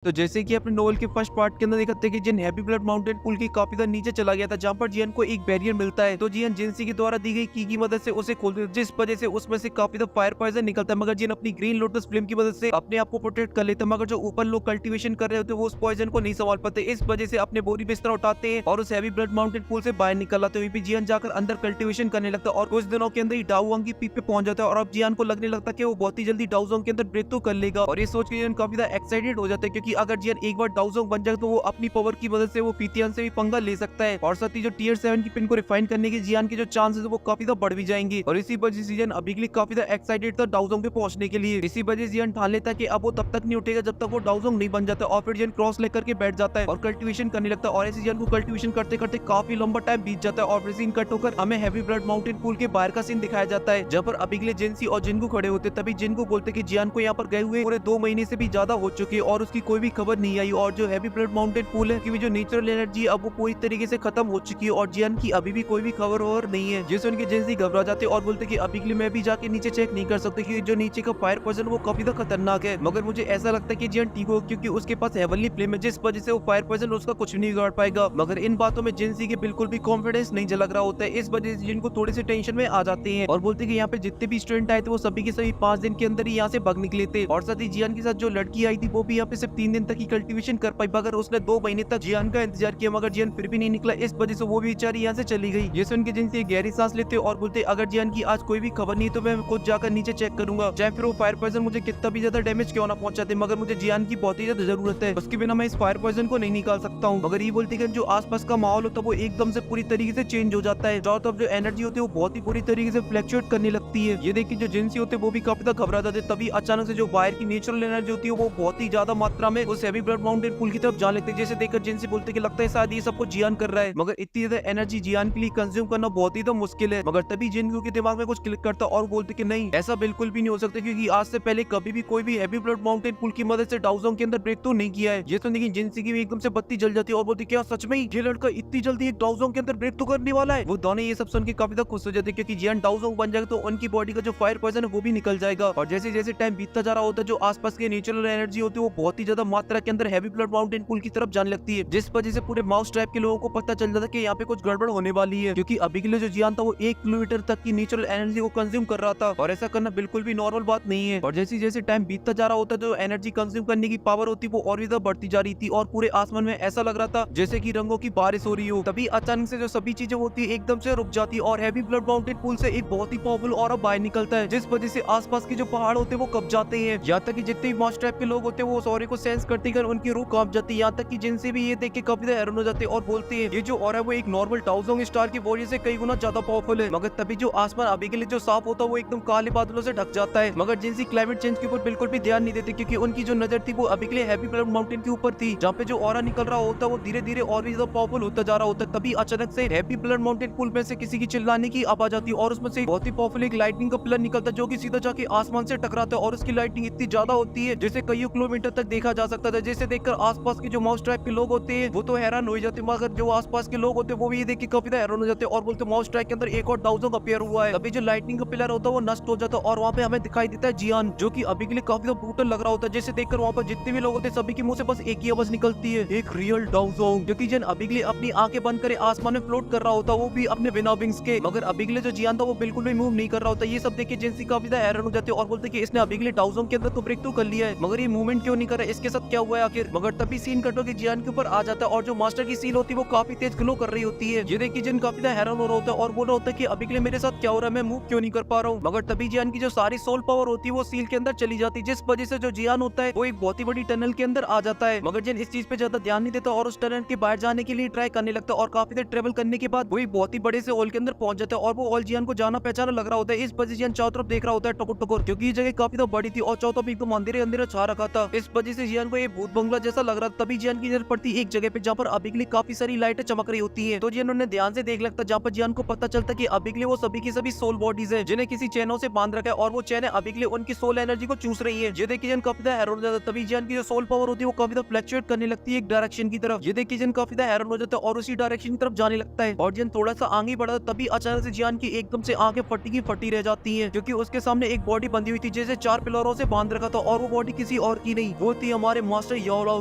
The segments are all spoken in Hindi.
तो जैसे कि अपने नोवेल के फर्स्ट पार्ट के अंदर देखते हैं कि जिन हैप्पी ब्लड माउंटेन पुल की काफी ज्यादा नीचे चला गया था, जहाँ पर जियन को एक बैरियर मिलता है। तो जियन जिनसी के द्वारा दी गई की मदद से उसे खोलते हैं, जिस वजह से उसमें से काफी ज्यादा फायर पॉइजन निकलता है। मगर जियन अपनी ग्रीन लोटस फ्लेम की मदद से अपने आप को प्रोटेक्ट कर लेते हैं। मगर जो ऊपर लोग कल्टीवेशन कर रहे होते हैं वो उस पॉइजन को नहीं संभाल पाते, इस वजह से अपने बोरी बिस्तर उठाते हैं और उस हैवी ब्लड माउंटेन पुल से बाहर निकल आते हैं। वहीं पे जियन जाकर अंदर कल्टीवेशन करने लगता है और कुछ दिनों के अंदर ही डाउवांग की पीक पे पहुंच जाता है। और अब जियन को लगने लगता है कि वो बहुत ही जल्दी डाउजोंग के अंदर ब्रेक थ्रू कर लेगा। और ये सोच के जियन काफी ज्यादा एक्साइटेड हो जाता है, क्योंकि अगर जियन एक बार डाउजोंग बन जाए तो वो अपनी पावर की मदद से वो पीतियान से भी पंगा ले सकता है। और साथ ही जो टियर 7 की पिन को रिफाइन करने के जियान के जो चांसेस है वो काफी ज्यादा बढ़ भी जाएंगे। और इसी वजह से जियान अभी के लिए काफी ज्यादा एक्साइटेड था डाउजोंग पे पहुंचने के लिए। इसी वजह से जियान ठान लेता है कि अब वो तब तक नहीं उठेगा जब तक वो डाउजोंग नहीं बन जाता। और फिर जियान क्रॉस लेकर के बैठ जाता है और कल्टीवेशन करने लगता है। और ऐसे जियान को कल्टीवेशन करते करते काफी लंबा टाइम बीत जाता है और फिर सीन कट होकर हमें हैवी ब्लड माउंटेन पूल के बाहर का सीन दिखाया जाता है, जहाँ पर अभी के लिए जिनसी और जिनको खड़े होते। तभी जिनको बोलते कि जियान को यहाँ पर गए हुए पूरे 2 महीने से भी ज्यादा हो चुके हैं और उसकी कोई भी खबर नहीं आई। और जो हैवी ब्लड माउंटेन पूल है की जो नेचुरल एनर्जी अब वो पूरी तरीके से खत्म हो चुकी है और जियान की अभी भी कोई भी खबर और नहीं है। जिससे उनके जिनसी घबरा जाते और बोलते कि अभी के लिए मैं भी जाके नीचे चेक नहीं कर सकते, क्योंकि जो नीचे का फायर पॉइजन वो काफी ज्यादा खतरनाक है। मगर मुझे ऐसा लगता है कि जियान ठीक हो, क्योंकि उसके पास हेवनली फ्लेम है, जिस वजह से वो फायर पॉइजन उसका कुछ नहीं बिगाड़ पाएगा। मगर इन बातों में जिनसी के बिल्कुल भी कॉन्फिडेंस नहीं झलक रहा होता है, इस वजह से जिनको थोड़े से टेंशन में आ जाते हैं और बोलते कि यहाँ पे जितने भी स्टूडेंट आए थे वो सभी के सभी 5 दिन के अंदर ही यहाँ से भाग निकले थे। और साथ ही जियान के साथ जो लड़की आई थी वो भी यहाँ पे सिर्फ 3 दिन तक ही कल्टीवेशन कर पाई, मगर उसने 2 महीने तक जियान का इंतजार किया, मगर जियान फिर भी नहीं निकला। इस वजह से वो भी बेचारी यहाँ से चली गई। जैसे उनके जिनसे गहरी सांस लेते और बोलते अगर जियान की आज कोई भी खबर नहीं तो मैं खुद जाकर नीचे चेक करूंगा, चाहे फिर वो फायर पॉइजन मुझे कितना भी ज्यादा डैमेज क्यों ना पहुंचाते। मगर मुझे जियान की बहुत ही ज्यादा जरूरत है, उसके बिना मैं इस फायर पॉइजन को नहीं निकाल सकता हूँ। मगर ये बोलती कि जो आसपास का माहौल होता है वो एकदम से पूरी तरीके से चेंज हो जाता है, चारों तरफ जो एनर्जी होती है वो बहुत ही बुरी तरीके से फ्लक्चुएट करने लगती है। ये देखिए जो जिनसी होते हैं वो भी काफी ज्यादा घबरा जाते। तभी अचानक से जो बाहर की नेचुरल एनर्जी होती है वो बहुत ही ज्यादा मात्रा में उस हैवी ब्लड माउंटेन पुल की तरफ जा लेते हैं। जैसे देखकर जिनसी बोलते कि लगता है शायद ये सब कुछ जियान कर रहा है, मगर इतनी ज्यादा एनर्जी जियान के लिए कंज्यूम करना बहुत ही तो मुश्किल है। मगर तभी जिनको के दिमाग में कुछ क्लिक करता और बोलते कि नहीं, ऐसा बिल्कुल भी नहीं हो सकता, क्योंकि आज से पहले कभी भी कोई भी हैवी ब्लड माउंटेन पुल की मदद से डाउजोंग के अंदर ब्रेक तो नहीं किया है। ये तो देखिए जिनसी की भी एकदम से बत्ती जल जाती है और बोलती क्या सच में ही ये लड़का इतनी जल्दी एक डाउजोंग के अंदर ब्रेक तो करने वाला है। वो दोनों ये सब सुन के काफी खुश हो जाते, क्योंकि जियान डाउजोंग बन जाएगा तो उनकी बॉडी का जो फायर पॉइजन है वो भी निकल जाएगा। और जैसे जैसे टाइम बीतता जा रहा होता है जो आसपास की नेचुरल एनर्जी होती है वो बहुत ही ज्यादा मात्रा के अंदर हैवी ब्लड माउंटेन पुल की तरफ जाने लगती है, जिस वजह से पूरे माउस ट्राइब के लोगों को पता चल जाता है कि यहाँ पे कुछ गड़बड़ होने वाली है। क्योंकि अभी के लिए जो जियान था वो 1 किलोमीटर तक की नेचुरल एनर्जी को कंज्यूम कर रहा था और ऐसा करना बिल्कुल भी नॉर्मल बात नहीं है। और जैसे जैसे टाइम बीतता जा रहा होता है जो एनर्जी कंज्यूम करने की पावर होती है वो और भी ज्यादा बढ़ती जा रही थी और पूरे आसमान में ऐसा लग रहा था जैसे कि रंगों की बारिश हो रही हो। तभी अचानक से जो सभी चीजें होती है एकदम से रुक जाती है और हैवी ब्लड माउंटेन पुल से एक बहुत ही पावरफुल ऑरा बाहर निकलता है, जिस वजह से आसपास के जो पहाड़ होते हैं वो कब जाते हैं। यहाँ तक कि जितने भी माउस ट्राइब के लोग होते हैं वो सॉरी को सेंस करते कर उनकी रूह कांप जाती है। यहाँ तक कि जिनसे भी ये देख के काफी हैरान हो जाते हैं और बोलते हैं ये जो ऑरा है वो एक नॉर्मल डाउजोंग स्टार की वजह से कई गुना ज्यादा पावरफुल है। मगर तभी जो आसमान अभी के लिए जो साफ होता है वो एकदम काले बादलों से ढक जाता है। मगर जिनसी क्लाइमेट चेंज के ऊपर बिल्कुल भी ध्यान नहीं देते, क्योंकि उनकी जो नजर थी वो अभी के लिए हैवी ब्लड माउंटेन के ऊपर थी, जहाँ पे जो ऑरा निकल रहा होता है वो धीरे धीरे और भी ज्यादा पावरफुल होता जा रहा होता है। तभी अचानक से हैवी ब्लड माउंटेन पुल में से किसी की चिल्लाने की आवाज आती है और उसमें से बहुत ही पावरफुल एक लाइटनिंग का पिलर निकलता है जो कि सीधा जाके आसमान से टकराता है और उसकी लाइटिंग इतनी ज्यादा होती है जिसे कई किलोमीटर तक देखा जा सकता था, जिसे देखकर आसपास के जो माउस ट्राइब के लोग होते हैं वो तो हैरान हो जाते हैं, मगर जो आसपास के लोग होते हैं वो भी ये देख के काफी हैरान हो जाते हैं और बोलते माउस ट्राइब के अंदर एक और डाउजोंग अपीयर हुआ है। तभी जो लाइटनिंग का पिलर होता है वो नष्ट हो जाता है और वहाँ पे हमें दिखाई देता है जियान, जो कि अभी के लिए काफी ब्रूटल लग रहा होता है। जैसे देखकर वहाँ पर जितने भी लोग होते हैं सभी के मुंह से बस एक ही आवाज निकलती है, एक रियल डाउजोंग, जो कि जियान अभी के लिए अपनी आंखें बंद करे आसमान में फ्लोट कर रहा होता है, वो भी अपने बिना विंग्स के। मगर अभी के लिए जो जियान था वो बिल्कुल भी मूव नहीं कर रहा होता। ये सब देख के जिनसी काफी हैरान हो जाते हैं और बोलते कि इसने अभी के लिए डाउजोंग के अंदर तो ब्रेक थ्रू कर लिया है, मगर ये मूवमेंट क्यों नहीं कर रहा है, इसके साथ क्या हुआ है आखिर। मगर तभी सीन कटो के जियान के ऊपर आ जाता है और जो मास्टर की सील होती है वो काफी तेज ग्लो कर रही होती है। ये देख के जिन काफी हैरान हो रहा होता है और बोल रहा होता है कि अभी के लिए मेरे साथ क्या हो रहा है, मैं मूव क्यों नहीं कर पा रहा हूँ। मगर तभी जियान की जो सारी सोल पावर होती है वो सील के अंदर चली जाती है, जिस वजह से जो जियान होता है वो एक बहुत ही बड़ी टनल के अंदर आ जाता है। मगर जिन इस चीज पे ज्यादा ध्यान नहीं देता और उस टनल के बाहर जाने के लिए ट्राई करने लगता है और काफी देर ट्रेवल करने के बाद वो एक बहुत ही बड़े से हॉल के अंदर पहुंच जाता है और वो हॉल जियान को जाना पहचाना लग रहा होता है। इस वजह से जियान चारों तरफ देख रहा होता है टुकुर टुकुर, क्योंकि ये जगह काफी बड़ी थी और चारों तरफ एकदम अंधेरे अंधेरे छा रखा था। इस वजह से जियान को ये भूत बंगला जैसा लग रहा था। तभी जियान की नजर पड़ती एक जगह पे जहाँ पर अभी के लिए काफी सारी लाइटें चमक रही होती है। तो जियान उन्हें ध्यान से देख लगता, जहाँ पर जियान को पता चलता कि अभी के लिए वो सभी की सभी सोल बॉडीज है जिन्हें किसी चैनों से बांध रखा है और वो चैन अभी के लिए उनकी सोल एनर्जी को चूस रही है। ये देखिए जियान काफी हैरान हो जाता है। तभी जियान की जो सोल पावर होती है वो काफी फ्लक्चुएट करने लगती है एक डायरेक्शन की तरफ। ये देखिए जियान काफी हैरान हो जाता है और उसी डायरेक्शन की तरफ जाने लगता है और जियान थोड़ा सा आगे बढ़ा तभी अचानक से जियान की एकदम से आंखें फटी की फटी रह जाती है, क्योंकि उसके सामने एक बॉडी बंधी हुई थी जैसे 4 पिलरों से बांध रखा था और वो बॉडी किसी और की नहीं, वो थी हमारी हमारे मास्टर याओलाओ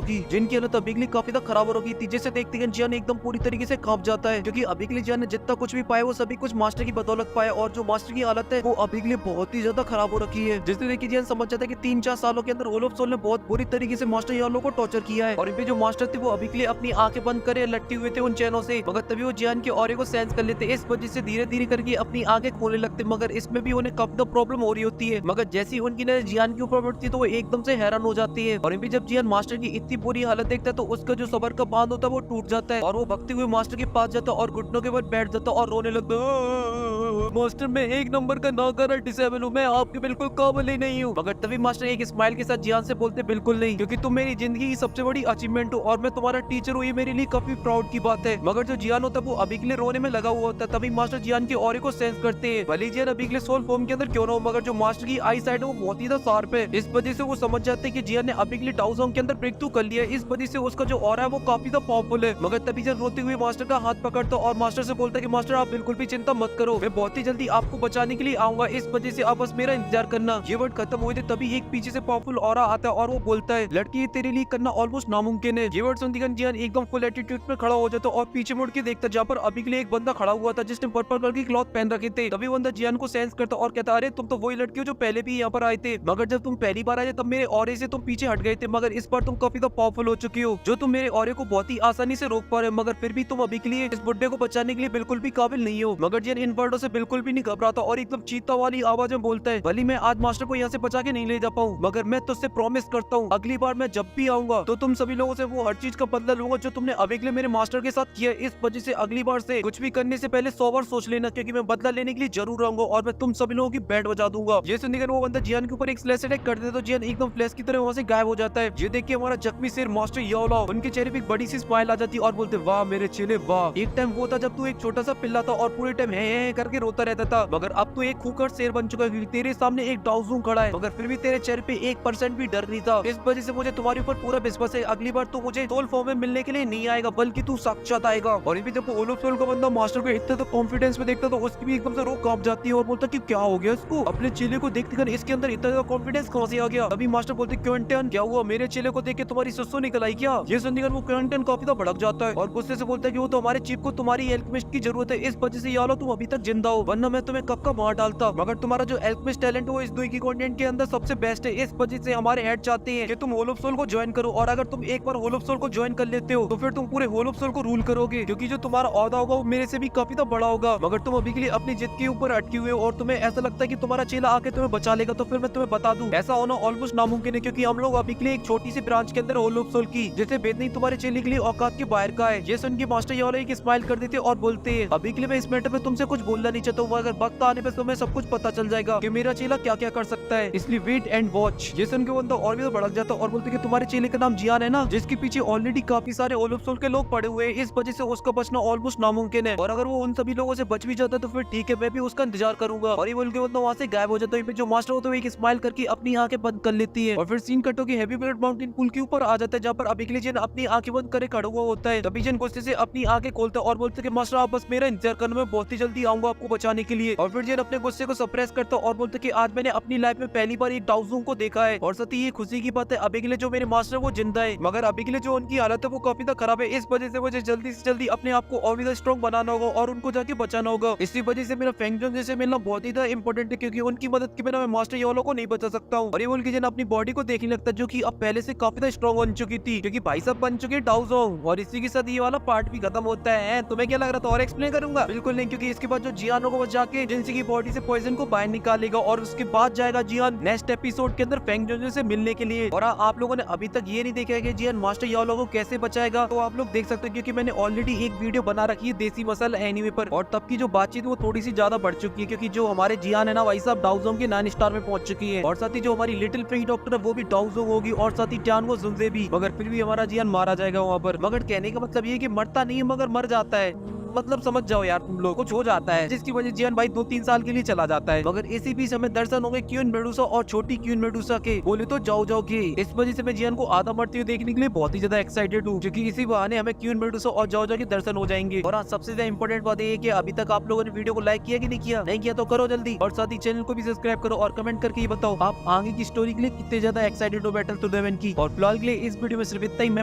की, जिनकी हालत अभी के लिए काफी ज्यादा खराब हो रखी थी, जिसे देखते ही जियान एकदम पूरी तरीके से कांप जाता है, क्योंकि अभी के लिए जियान ने जितना कुछ भी पाया वो सभी कुछ मास्टर की बदौलत पाया, और जो मास्टर की हालत है वो अभी के लिए बहुत ही ज्यादा खराब हो रखी है। जिससे देखिए जियान समझ जाता है कि 3-4 सालों के अंदर होल ऑफ सोल ने बहुत बुरी तरीके से मास्टर याओलाओ को टॉर्चर किया है, और इन पे जो मास्टर थे वो अभी के लिए अपनी आंखें बंद करे लटके हुए थे उन चैनों से, मगर तभी वो जियान के ऑरे को सेंस कर लेते। इस वजह से धीरे धीरे करके अपनी आंखें खोलने लगते, मगर इसमें भी उन्हें कब तक प्रॉब्लम हो रही होती है, मगर जैसी उनकी नजर जियान के ऊपर पड़ती है तो वो एकदम से हैरान हो जाती है। और इन पे जब जियान मास्टर की इतनी बुरी हालत देखता है तो उसका जो सबर का बांध होता है वो टूट जाता है, और वो भगते हुए मास्टर के पास जाता है और घुटनों के ऊपर बैठ जाता है और रोने लगता है, मास्टर मैं एक नंबर का नाकारा डिसेबल हूँ, मैं आपके बिल्कुल काबिल ही नहीं हूँ। मगर तभी मास्टर एक स्माइल के साथ जियान से बोलते बिल्कुल नहीं, क्योंकि तुम मेरी जिंदगी की सबसे बड़ी अचीवमेंट हो और मैं तुम्हारा टीचर हूँ, ये मेरे लिए काफी प्राउड की बात है। मगर जो जियान होता है वो अभी के लिए रोने में लगा हुआ होता है, तभी मास्टर जियान के ऑरे को सेंस करते हैं। भले जियान अभी के लिए सोल फॉर्म के अंदर क्यों ना हो, मगर जो मास्टर की आई साइड है वो बहुत ही शार्प है। इस वजह से वो समझ जाते हैं कि जियान ने अभी के लिए डाउ जोन के अंदर ब्रेक थ्रू कर लिया है, इस वजह से उसका जो ऑरा है वो काफी पावरफुल है। मगर तभी जियान रोते हुए मास्टर का हाथ पकड़ता और मास्टर से बोलता है कि मास्टर आप बिल्कुल भी चिंता मत करो, मैं बहुत ही जल्दी आपको बचाने के लिए आऊंगा, इस वजह से आप बस मेरा इंतजार करना। ये वर्ड खत्म हुए थे तभी एक पीछे से पावरफुल ऑरा आता है और वो बोलता है लड़की ये तेरे लिए करना ऑलमोस्ट नामुमकिन है। ये वर्ड सुनते ही जियान एकदम फुल एटीट्यूड में खड़ा हो जाता और पीछे मुड़ के देखता जहाँ पर अभी के लिए एक बंदा खड़ा हुआ था जिसने पर्पल कलर की क्लॉथ पहन रखे थे। तभी बंदा जियान को सेंस करता और कहता अरे तुम तो वही लड़की हो जो पहले भी यहाँ पर आए थे, मगर जब तुम पहली बार आए तब मेरे ऑरे से तुम पीछे हट गए थे, मगर इस बार तुम काफी पावरफुल हो चुकी हो, जो तुम मेरे ऑरे को बहुत ही आसानी से रोक पा रहे हो, मगर फिर भी तुम अभी के लिए इस बुड्ढे को बचाने के लिए बिल्कुल भी काबिल नहीं हो। मगर जियान इन वर्डों से बिल्कुल भी नहीं घबराता और एकदम चीता वाली आवाज में बोलता है भले मैं आज मास्टर को यहाँ से बचा के नहीं ले जा पाऊँ, मगर मैं तुझसे प्रॉमिस करता हूँ अगली बार मैं जब भी आऊंगा तो तुम सभी लोगों से वो हर चीज का बदला लूंगा जो तुमने अभी के लिए मेरे मास्टर के साथ किया। इस वजह से अगली बार से कुछ भी करने से पहले 100 बार सोच लेना, क्योंकि मैं बदला लेने के लिए जरूर आऊंगा और मैं तुम सभी लोगों की बैंड बजा दूंगा। ये सुनकर वो बंदा जियान के ऊपर एक स्लैश अटैक कर देता तो जियान एकदम फ्लैश की तरह वहां से गायब हो जाता है। ये देख के हमारा जख्मी शेर मास्टर याओलाओ उनके चेहरे पे एक बड़ी सी स्माइल आ जाती है और बोलते वाह मेरे चेले वाह, एक टाइम वो था जब तू एक छोटा सा पिल्ला था और पूरे टाइम है करके रोता रहता था, मगर अब तू एक खूंखार शेर बन चुका है क्योंकि तेरे सामने एक डाउजूम खड़ा है, मगर फिर भी तेरे चेहरे पे 1% भी डर नहीं था। इस वजह से मुझे तुम्हारे ऊपर पूरा विश्वास है, अगली बार तू मुझे सोल फॉर्म में मिलने के लिए नहीं आएगा बल्कि तू साक्षात आएगा। और ये भी जब होल ऑफ सोल का बंदा मास्टर को इतना तो कॉन्फिडेंस में देखता तो उसकी भी एकदम से रूह कांप जाती है और बोलता कि क्या हो गया इसको, अपने चेले को देखकर इसके अंदर इतना ज्यादा कॉन्फिडेंस कहां से आ गया। अभी मास्टर बोलते क्विंटन क्या हुआ, मेरे चेले को देख के तुम्हारी सुसु निकल आई क्या। ये सुनकर वो क्विंटन काफी तो भड़क जाता है और गुस्से से बोलता है कि वो तो हमारे चीफ को तुम्हारी एल्केमिस्ट की जरूरत है, इस वजह से यालो तुम अभी तक जिंदा हो, वरना मैं तुम्हें कब का मार डालता, मगर तुम्हारा जो एल्केमिस्ट टैलेंट है वो इस दुई की कॉन्टिनेंट के अंदर सबसे बेस्ट है, इस वजह से हमारे हेड चाहते हैं कि तुम होल ऑफ सोल को ज्वाइन करो, और अगर तुम एक बार होल ऑफ सोल को ज्वाइन कर लेते हो तो फिर तुम पूरे होल ऑफ सोल को रूल करोगे, क्योंकि जो तुम्हारा ओहदा होगा वो मेरे से भी काफी तो बड़ा होगा। मगर तुम अभी के लिए अपनी जिद के ऊपर अटके हुए हो और तुम्हें ऐसा लगता है कि तुम्हारा चेला आके तुम्हें बचा लेगा, तो फिर मैं तुम्हें बता दूं ऐसा होना ऑलमोस्ट नामुमकिन है, क्योंकि हम लोग अभी के लिए एक छोटी सी ब्रांच के अंदर होल ऑफ सोल की जिसे भेदनी तुम्हारे चेले के लिए औकात के बाहर का है। ये सुन के मास्टर याओलाओ एक स्माइल कर देते और बोलते हैं अभी के लिए मैं इस मैटर पे तुमसे कुछ बोलना नहीं चाहता हूँ, अगर वक्त आने पे तुम्हें सब कुछ पता चल जाएगा कि मेरा चेला क्या क्या कर सकता है, इसलिए वेट एंड वॉच। ये सुन के बंदा और भी तो भड़क जाता और बोलते कि तुम्हारे चेले का नाम जियान है ना, जिसके पीछे ऑलरेडी काफी सारे होल ऑफ सोल के लोग पड़े हुए हैं, इस वजह से उसका बचना ऑलमोस्ट नामुमकिन है, और अगर वो उन सभी लोगों से बच भी जाता है तो फिर ठीक है मैं भी उसका इंतजार करूंगा। और ये बोल के बंदा वहाँ से गायब हो जाता है। जो मास्टर होता है एक स्माइल करके अपनी आंखें बंद कर लेती है और फिर सीन कटो के हैवी ब्लड माउंटेन पुल के ऊपर आ जाता है, जहाँ पर अभी के लिए जिन अपनी आंखें बंद करे खड़ा हुआ होता है। तभी जिन गुस्से से अपनी आंखें खोलता है और बोलते कि मास्टर आप बस मेरा इंतजार करना, मैं बहुत ही जल्दी आऊंगा आपको बचाने के लिए। और फिर जिन अपने गुस्से को सप्रेस करता और बोलते कि आज मैंने अपनी लाइफ में पहली बार एक डाउजूम को देखा है, और साथ ही ये खुशी की बात है अभी के लिए जो मेरे मास्टर वो जिंदा है, मगर अभी के लिए जो उनकी हालत है वो काफी खराब है, इस वजह से मुझे जल्दी से जल्दी अपने आप को और भी स्ट्रॉन्ग बनाना होगा और उनको जाके बचाना होगा। इसी वजह से मेरा फेंगजोन जैसे मिलना बहुत ही इंपॉर्टेंट है, क्योंकि उनकी मदद के बिना मैं मास्टर याओलाओ को नहीं बचा सकता हूँ। और ये बोल के जिन अपनी बॉडी को देखने लगता है जो कि अब पहले से काफी स्ट्रॉन्ग बन चुकी थी, क्योंकि भाई साहब बन चुके डाउजोंग। और इसी के साथ ये वाला पार्ट भी खत्म होता है। तुम्हें क्या लग रहा था और एक्सप्लेन करूंगा? बिल्कुल नहीं, क्योंकि इसके बाद जो जियानो को बचा के जिनसी की बॉडी से पॉइजन को बाहर निकालेगा और उसके बाद जाएगा जियान नेक्स्ट एपिसोड के अंदर फेंगजोन से मिलने के लिए। और आप लोगों ने अभी तक ये नहीं देखा है कि जियान मास्टर याओलाओ को कैसे बचाएगा, तो आप लोग देख सकते हैं, क्योंकि मैंने ऑलरेडी एक वीडियो बना रखी है देसी मसाला एनीमे पर, और तब की जो बातचीत वो थोड़ी सी ज्यादा बढ़ चुकी है, क्योंकि जो हमारे जियान है ना भाई साहब डाउजोंग के 9 स्टार में पहुंच चुकी है, और साथ ही जो हमारी लिटिल पिंक डॉक्टर है वो भी डाउजोंग होगी, और साथ ही जान वो जुनजे भी, मगर फिर भी हमारा जियान मारा जाएगा वहाँ पर। मगर कहने का मतलब ये है कि मरता नहीं है मगर मर जाता है। मतलब समझ जाओ यार तुम लोग, कुछ हो जाता है जिसकी वजह जियान भाई 2-3 साल के लिए चला जाता है। मगर इसी बीच हमें दर्शन होंगे क्वीन मेडुसा और छोटी क्वीन मेडुसा के, बोले तो जाओ जाओ के। इस वजह से मैं जियान को आधा मरते हुए देखने के लिए बहुत ही ज्यादा एक्साइटेड हूँ, क्योंकि इसी बहाने हमें क्वीन मेडुसा और जाओ जाओ के दर्शन हो जाएंगे। और हाँ, सबसे ज्यादा इंपॉर्टेंट बात ये है कि अभी तक आप लोगों ने वीडियो को लाइक किया कि नहीं किया? नहीं किया तो करो जल्दी, और साथ ही चैनल को भी सब्सक्राइब करो और कमेंट करके ये बताओ आप आगे की स्टोरी के लिए कितने ज्यादा एक्साइटेड हो बैटल टू द एंड की। और फिलहाल के लिए इस वीडियो में सिर्फ इतना ही। मैं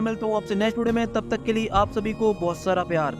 मिलता हूँ आपसे नेक्स्ट वीडियो में, तब तक के लिए आप सभी को बहुत सारा प्यार।